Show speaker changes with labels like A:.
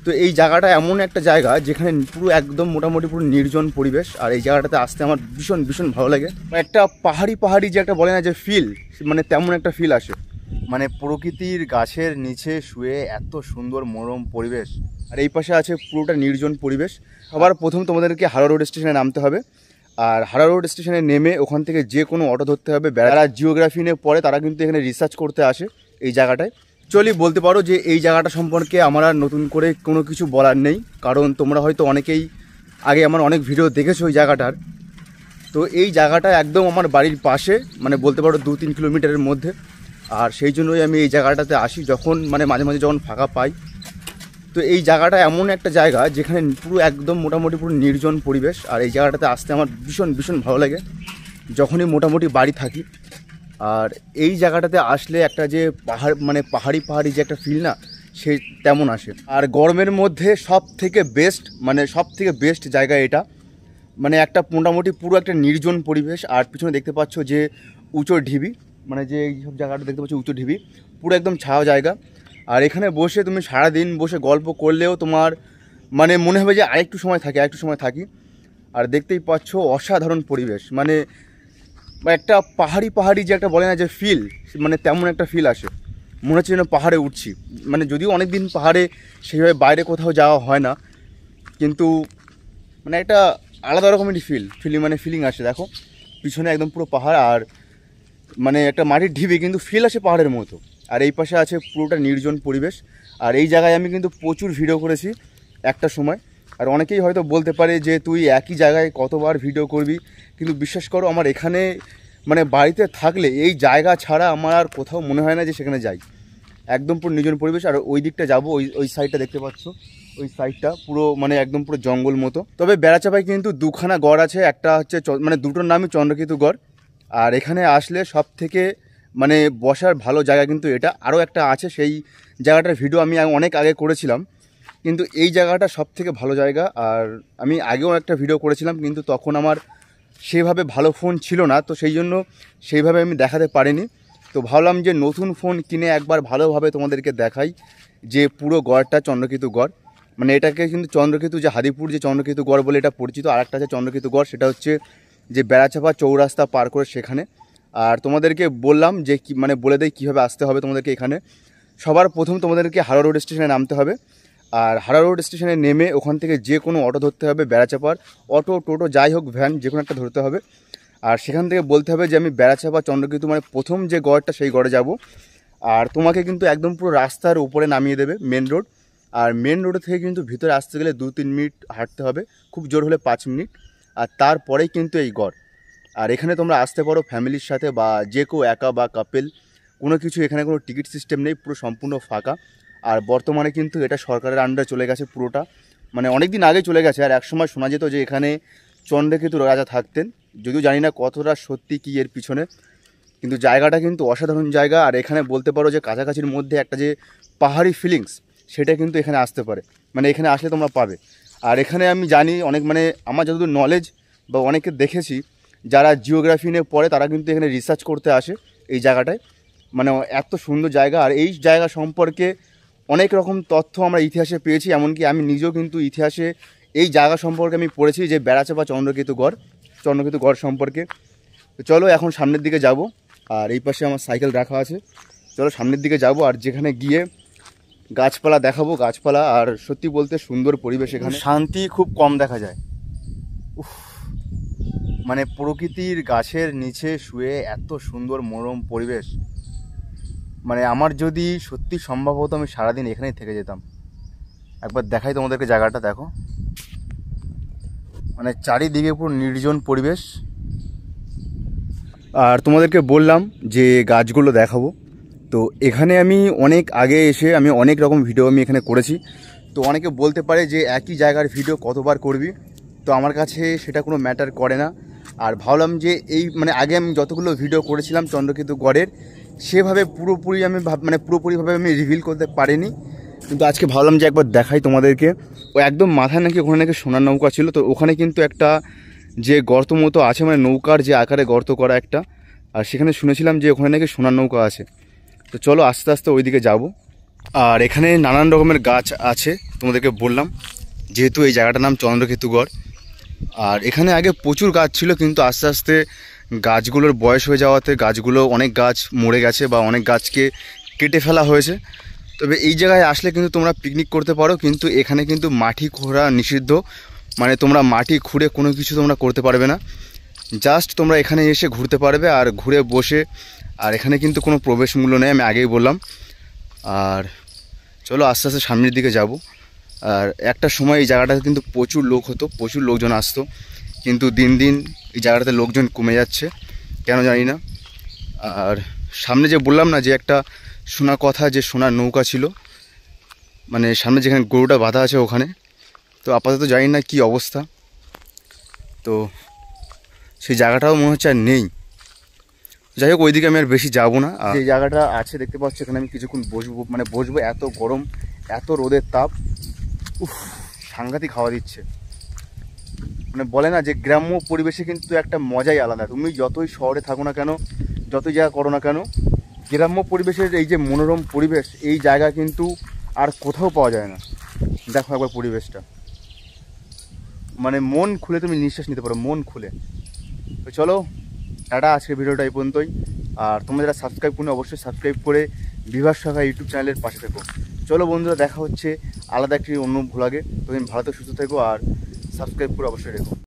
A: তো এই জায়গাটা এমন একটা জায়গা যেখানে পুরো একদম মোটামুটি পুরো নির্জন পরিবেশ, আর এই জায়গাটাতে আসতে আমার ভীষণ ভীষণ ভালো লাগে। একটা পাহাড়ি যে একটা বলে না যে ফিল, মানে তেমন একটা ফিল আসে, মানে প্রকৃতির গাছের নিচে শুয়ে এত সুন্দর মনোরম পরিবেশ। আর এই পাশে আছে পুরোটা নির্জন পরিবেশ। সবার প্রথম তোমাদেরকে হাওড়া রোড স্টেশনে নামতে হবে, আর হাওড়া রোড স্টেশনে নেমে ওখান থেকে যে কোনো অটো ধরতে হবে। যারা জিওগ্রাফি নিয়ে পড়ে তারা কিন্তু এখানে রিসার্চ করতে আসে এই জায়গাটায়। অ্যাকচুয়ালি বলতে পারো যে এই জায়গাটা সম্পর্কে আমার আর নতুন করে কোনো কিছু বলার নেই, কারণ তোমরা হয়তো অনেকেই আগে আমার অনেক ভিডিও দেখেছো ওই জায়গাটার। তো এই জায়গাটা একদম আমার বাড়ির পাশে, মানে বলতে পারো 2-3 কিলোমিটারের মধ্যে। আর সেই জন্যই আমি এই জায়গাটাতে আসি যখন মানে মাঝে মাঝে যখন ফাঁকা পাই। তো এই জায়গাটা এমন একটা জায়গা যেখানে পুরো একদম মোটামুটি পুরো নির্জন পরিবেশ, আর এই জায়গাটাতে আসতে আমার ভীষণ ভীষণ ভালো লাগে যখনই মোটামুটি বাড়ি থাকি। আর এই জায়গাটাতে আসলে একটা যে পাহাড়ি যে একটা ফিল না, সে তেমন আসে। আর গরমের মধ্যে সব থেকে বেস্ট জায়গা এটা, মানে একটা মোটামুটি পুরো একটা নির্জন পরিবেশ। আর পিছনে দেখতে পাচ্ছ যে উঁচু ঢিবি, মানে যে এইসব জায়গাটা দেখতে পাচ্ছ উঁচু ঢিবি, পুরো একদম ছাওয়া জায়গা। আর এখানে বসে তুমি সারাদিন বসে গল্প করলেও তোমার মানে মনে হবে যে আরেকটু সময় থাকি। আর দেখতেই পাচ্ছ অসাধারণ পরিবেশ, মানে একটা পাহাড়ি যে একটা বলে না যে ফিল, মানে তেমন একটা ফিল আসে, মনে হচ্ছে যেন পাহাড়ে উঠছি। মানে যদিও অনেক দিন পাহাড়ে সেইভাবে বাইরে কোথাও যাওয়া হয় না, কিন্তু মানে একটা আলাদা রকমেরই ফিলিং আসে। দেখো পিছনে একদম পুরো পাহাড়, আর মানে একটা মাটির ঢিবি কিন্তু ফিল আসে পাহাড়ের মতো। আর এই পাশে আছে পুরোটা নির্জন পরিবেশ। আর এই জায়গায় আমি কিন্তু প্রচুর ভিডিও করেছি একটা সময়। আর অনেকেই হয়তো বলতে পারে যে তুই একই জায়গায় কতবার ভিডিও করবি, কিন্তু বিশ্বাস করো আমার এখানে মানে বাড়িতে থাকলে এই জায়গা ছাড়া আমার আর কোথাও মনে হয় না যে সেখানে যাই। একদম পুরো নির্জন পরিবেশ। আর ওই দিকটা যাবো, ওই সাইডটা দেখতে পাচ্ছ, ওই সাইডটা পুরো মানে একদম পুরো জঙ্গল মতো। তবে বেড়াচাপায় কিন্তু দুখানা গড় আছে, একটা হচ্ছে মানে দুটোর নামই চন্দ্রকেতু গড়। আর এখানে আসলে সব থেকে মানে বসার ভালো জায়গা কিন্তু এটা। আরও একটা আছে, সেই জায়গাটার ভিডিও আমি অনেক আগে করেছিলাম, কিন্তু এই জায়গাটা সব থেকে ভালো জায়গা। আর আমি আগেও একটা ভিডিও করেছিলাম, কিন্তু তখন আমার সেভাবে ভালো ফোন ছিল না, তো সেই জন্য সেইভাবে আমি দেখাতে পারিনি। তো ভাবলাম যে নতুন ফোন কিনে একবার ভালোভাবে তোমাদেরকে দেখাই যে পুরো গড়টা চন্দ্রকেতু গড়। মানে এটাকে কিন্তু চন্দ্রকেতু যে হাদিপুর যে চন্দ্রকেতু গড় বলে এটা পরিচিত। আর একটা আছে চন্দ্রকেতু গড়, সেটা হচ্ছে যে বেড়াচাপা চৌরাস্তা পার করে সেখানে। আর তোমাদেরকে বললাম যে মানে বলে দেয় কীভাবে আসতে হবে তোমাদেরকে এখানে। সবার প্রথম তোমাদেরকে হাওড়া রোড স্টেশনে নামতে হবে, আর হাওড়া রোড স্টেশনে নেমে ওখান থেকে যে কোনো অটো ধরতে হবে, বেড়াচাপার অটো টোটো যাই হোক ভ্যান যে কোনো একটা ধরতে হবে। আর সেখান থেকে বলতে হবে যে আমি বেড়াচাপা চন্দ্রকেতু মানে প্রথম যে গড়টা সেই গড়ে যাব। আর তোমাকে কিন্তু একদম পুরো রাস্তার উপরে নামিয়ে দেবে মেন রোড। আর মেন রোড থেকে কিন্তু ভিতরে আসতে গেলে 2-3 মিনিট হাঁটতে হবে, খুব জোর হলে 5 মিনিট। আর তারপরেই কিন্তু এই গড়। আর এখানে তোমরা আসতে পারো ফ্যামিলির সাথে বা যে কেউ একা বা কাপেল, কোনো কিছু এখানে কোনো টিকিট সিস্টেম নেই, পুরো সম্পূর্ণ ফাঁকা। আর বর্তমানে কিন্তু এটা সরকারের আন্ডারে চলে গেছে পুরোটা, মানে অনেক দিন আগে চলে গেছে। আর একসময় শোনা যেত যে এখানে চন্দ্রকেতু রাজা থাকতেন, যদিও জানি না কতটা সত্যি কী এর পিছনে, কিন্তু জায়গাটা কিন্তু অসাধারণ জায়গা। আর এখানে বলতে পারো যে কাছাকাছির মধ্যে একটা যে পাহাড়ি ফিলিংস, সেটা কিন্তু এখানে আসতে পারে, মানে এখানে আসলে তোমরা পাবে। আর এখানে আমি জানি অনেক, মানে আমার যতদূর নলেজ বা অনেকে দেখেছি যারা জিওগ্রাফি নিয়ে পড়ে তারা কিন্তু এখানে রিসার্চ করতে আসে এই জায়গাটায়। মানে এত সুন্দর জায়গা, আর এই জায়গা সম্পর্কে অনেক রকম তথ্য আমরা ইতিহাসে পেয়েছি। এমনকি আমি নিজেও কিন্তু ইতিহাসে এই জায়গা সম্পর্কে আমি পড়েছি যে বেড়াচাপা চন্দ্রকেতু গড় সম্পর্কে। তো চলো এখন সামনের দিকে যাব। আর এই পাশে আমার সাইকেল রাখা আছে, চলো সামনের দিকে যাব। আর যেখানে গিয়ে গাছপালা দেখাবো, গাছপালা। আর সত্যি বলতে সুন্দর পরিবেশ, এখানে শান্তি খুব কম দেখা যায়। উফ, মানে প্রকৃতির গাছের নিচে শুয়ে এত সুন্দর মনোরম পরিবেশ, মানে আমার যদি সত্যি সম্ভব হতো আমি সারাদিন এখানেই থেকে যেতাম। একবার দেখাই তোমাদেরকে জায়গাটা, দেখো মানে চারিদিকে পুরো নির্জন পরিবেশ। আর তোমাদেরকে বললাম যে গাছগুলো দেখাবো। তো এখানে আমি অনেক আগে এসে আমি অনেক রকম ভিডিও আমি এখানে করেছি। তো অনেকে বলতে পারে যে একই জায়গার ভিডিও কতবার করবি, তো আমার কাছে সেটা কোনো ম্যাটার করে না। আর ভাবলাম যে এই মানে আগে আমি যতগুলো ভিডিও করেছিলাম চন্দ্রকেতু গড়ের, সেভাবে পুরোপুরিভাবে আমি রিভিল করতে পারিনি, কিন্তু আজকে ভাবলাম যে একবার দেখাই তোমাদেরকে। ও একদম মাথায় নাকি ওখানে নাকি সোনার নৌকা ছিল, তো ওখানে কিন্তু একটা যে গর্ত মতো আছে, মানে নৌকার যে আকারে গর্ত করা একটা, আর সেখানে শুনেছিলাম যে ওখানে নাকি সোনার নৌকা আছে। তো চলো আস্তে আস্তে ওইদিকে যাব। আর এখানে নানান রকমের গাছ আছে, তোমাদেরকে বললাম, যেহেতু এই জায়গাটার নাম চন্দ্রকেতুগড়। আর এখানে আগে প্রচুর গাছ ছিল, কিন্তু আস্তে আস্তে গাছগুলোর বয়স হয়ে যাওয়াতে গাছগুলো অনেক গাছ মরে গেছে বা অনেক গাছকে কেটে ফেলা হয়েছে। তবে এই জায়গায় আসলে কিন্তু তোমরা পিকনিক করতে পারো, কিন্তু এখানে কিন্তু মাটি খোঁড়া নিষিদ্ধ। মানে তোমরা মাটি খুঁড়ে কোনো কিছু তোমরা করতে পারবে না, জাস্ট তোমরা এখানে এসে ঘুরতে পারবে আর ঘুরে বসে। আর এখানে কিন্তু কোনো প্রবেশ মূল্য নেই, আমি আগেই বললাম। আর চলো আস্তে আস্তে সামনের দিকে যাব। আর একটা সময় এই জায়গাটাতে কিন্তু প্রচুর লোক হতো, প্রচুর লোকজন আসতো, কিন্তু দিন দিন এই জায়গাটাতে লোকজন কমে যাচ্ছে, কেন জানি না। আর সামনে যে বললাম না যে একটা শোনা কথা, যে সোনার নৌকা ছিল, মানে সামনে যেখানে গরুটা বাঁধা আছে ওখানে, তো আপাতত জানি না কি অবস্থা। তো সেই জায়গাটাও মনে হচ্ছে আর নেই। যাই হোক, ওইদিকে আমি আর বেশি যাবো না। যে জায়গাটা আছে দেখতে পাচ্ছি, এখানে আমি কিছুক্ষণ বসবো, মানে বসবো। এত গরম, এত রোদের তাপ, উফ, সাংঘাতিক হাওয়া দিচ্ছে। মানে বলে না যে গ্রাম্য পরিবেশে কিন্তু একটা মজাই আলাদা। তুমি যতই শহরে থাকো না কেন, যতই জায়গা করো না কেন, গ্রাম্য পরিবেশের এই যে মনোরম পরিবেশ, এই জায়গা কিন্তু আর কোথাও পাওয়া যায় না। দেখো একবার পরিবেশটা, মানে মন খুলে তুমি নিঃশ্বাস নিতে পারো, মন খুলে। তো চলো টাটা, আজকের ভিডিওটা এই পর্যন্তই। আর তোমরা যারা সাবস্ক্রাইব করো অবশ্যই সাবস্ক্রাইব করে বিভাস শাখা ইউটিউব চ্যানেলের পাশে থেকো। চলো বন্ধুরা, দেখা হচ্ছে আলাদা একটি অন্য ভ্লগে। তুমি ভালো তো সুস্থ থেকো, আর সাবস্ক্রাইব করে অবশ্যই রেখো।